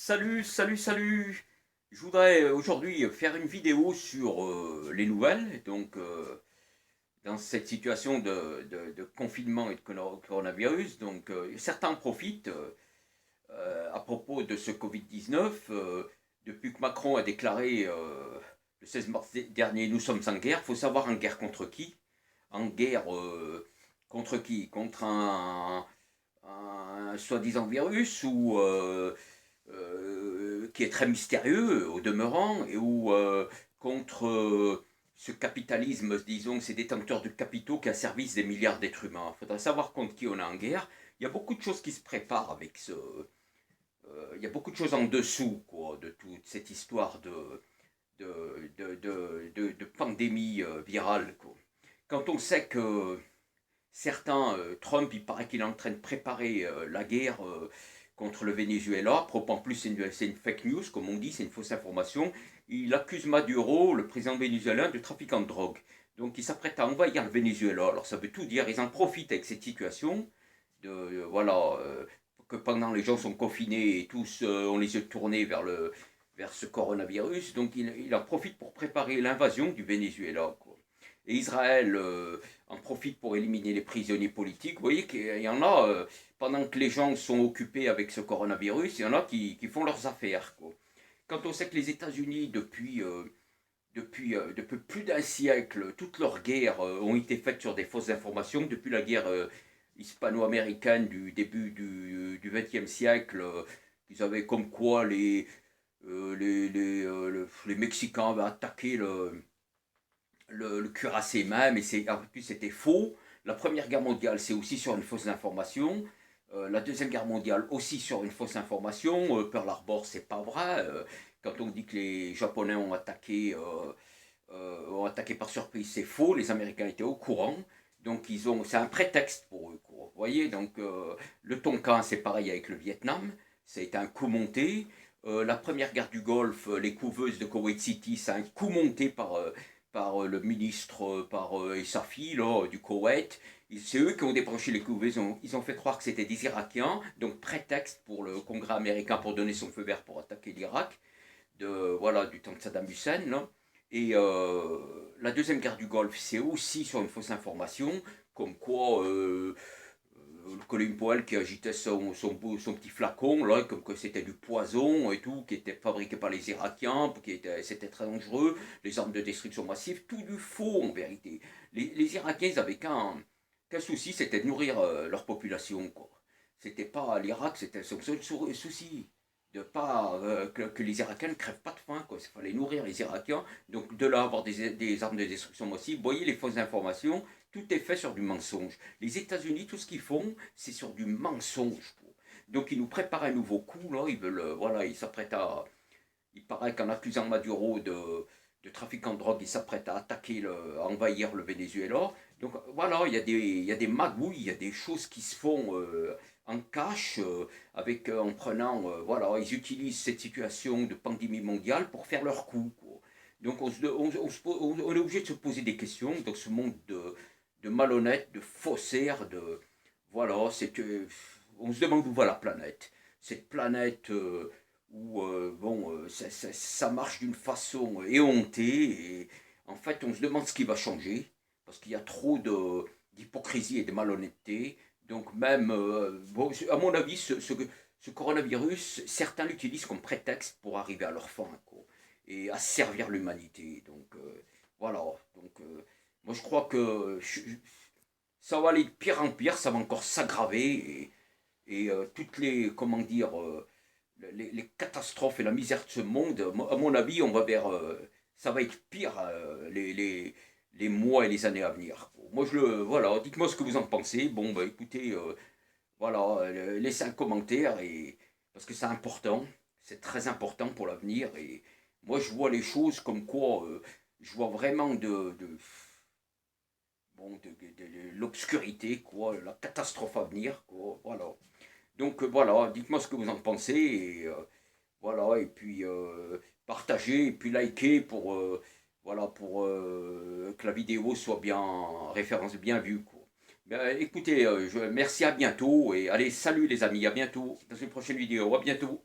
Salut, salut, salut! Je voudrais aujourd'hui faire une vidéo sur les nouvelles. Dans cette situation de confinement et de coronavirus, certains en profitent à propos de ce Covid-19. Depuis que Macron a déclaré le 16 mars dernier, nous sommes en guerre. Il faut savoir en guerre contre qui? En guerre contre qui? Contre un soi-disant virus qui est très mystérieux au demeurant, et où contre ce capitalisme, disons, ces détenteurs de capitaux qui a service des milliards d'êtres humains. Il faudrait savoir contre qui on est en guerre. Il y a beaucoup de choses qui se préparent avec ce... il y a beaucoup de choses en dessous, quoi, de toute cette histoire de pandémie virale, quoi. Quand on sait que certains, Trump, il paraît qu'il est en train de préparer la guerre contre le Venezuela. En plus, c'est une fake news, comme on dit, c'est une fausse information. Il accuse Maduro, le président vénézuélien, de trafiquant de drogue. Donc il s'apprête à envahir le Venezuela. Alors ça veut tout dire, ils en profitent avec cette situation, voilà, que pendant les gens sont confinés et tous ont les yeux tournés vers ce coronavirus. Donc il en profite pour préparer l'invasion du Venezuela, quoi. Et Israël en profite pour éliminer les prisonniers politiques. Vous voyez qu'il y en a, pendant que les gens sont occupés avec ce coronavirus, il y en a qui font leurs affaires, quoi. Quand on sait que les États-Unis, depuis plus d'un siècle, toutes leurs guerres ont été faites sur des fausses informations, depuis la guerre hispano-américaine du début du XXe siècle, ils avaient comme quoi les Mexicains avaient attaqué le cuirassé même, et en plus c'était faux. La Première Guerre mondiale, c'est aussi sur une fausse information. La Deuxième Guerre mondiale, aussi sur une fausse information. Pearl Harbor, c'est pas vrai. Quand on dit que les Japonais ont attaqué par surprise, c'est faux. Les Américains étaient au courant. Donc c'est un prétexte pour eux, quoi. Vous voyez, le Tonkin, c'est pareil avec le Vietnam. Ça a été un coup monté. La première guerre du Golfe, les couveuses de Kuwait City, c'est un coup monté par le ministre, et sa fille là, du Koweït. C'est eux qui ont débranché les couveuses. Ils ont fait croire que c'était des Irakiens, donc prétexte pour le Congrès américain pour donner son feu vert pour attaquer l'Irak, voilà, du temps de Saddam Hussein, là. Et la deuxième guerre du Golfe, c'est aussi sur une fausse information, comme quoi Colin Powell qui agitait son petit flacon, là, comme que c'était du poison et tout, qui était fabriqué par les Irakiens, c'était très dangereux, les armes de destruction massive, tout du faux en vérité. Les Irakiens, ils avaient qu'un souci, c'était de nourrir leur population, quoi. C'était pas l'Irak, c'était son seul souci. De pas que les Irakiens ne crèvent pas de faim, quoi. Il fallait nourrir les Irakiens, donc de là avoir des armes de destruction massive. Vous voyez les fausses informations, tout est fait sur du mensonge. Les États-Unis, tout ce qu'ils font, c'est sur du mensonge, quoi. Donc ils nous préparent un nouveau coup, là, ils veulent, voilà, ils s'apprêtent à... Il paraît qu'en accusant Maduro de trafiquant de drogue, ils s'apprêtent à à envahir le Venezuela. Donc voilà, il y a des magouilles, il y a des choses qui se font en cash, en prenant, voilà, ils utilisent cette situation de pandémie mondiale pour faire leur coup, quoi. Donc on est obligé de se poser des questions dans ce monde de malhonnêtes, de faussaires, voilà, on se demande où va la planète. Cette planète où ça marche d'une façon éhontée, et en fait on se demande ce qui va changer, parce qu'il y a trop d'hypocrisie et de malhonnêteté. Donc même, à mon avis, ce coronavirus, certains l'utilisent comme prétexte pour arriver à leur fin, quoi, et à servir l'humanité. Voilà. Moi je crois que ça va aller de pire en pire, ça va encore s'aggraver, et toutes les, comment dire, les catastrophes et la misère de ce monde, à mon avis, ça va être pire les mois et les années à venir. Voilà, dites-moi ce que vous en pensez. Bon, bah écoutez, voilà, laissez un commentaire, parce que c'est important, c'est très important pour l'avenir. Et moi, je vois les choses comme quoi, je vois vraiment de l'obscurité, quoi, la catastrophe à venir, quoi, voilà. Voilà, dites-moi ce que vous en pensez, voilà, et puis partagez, et puis likez voilà, pour que la vidéo soit bien référence, bien vue, quoi. Ben, écoutez, merci, à bientôt, et allez, salut les amis, à bientôt dans une prochaine vidéo, à bientôt.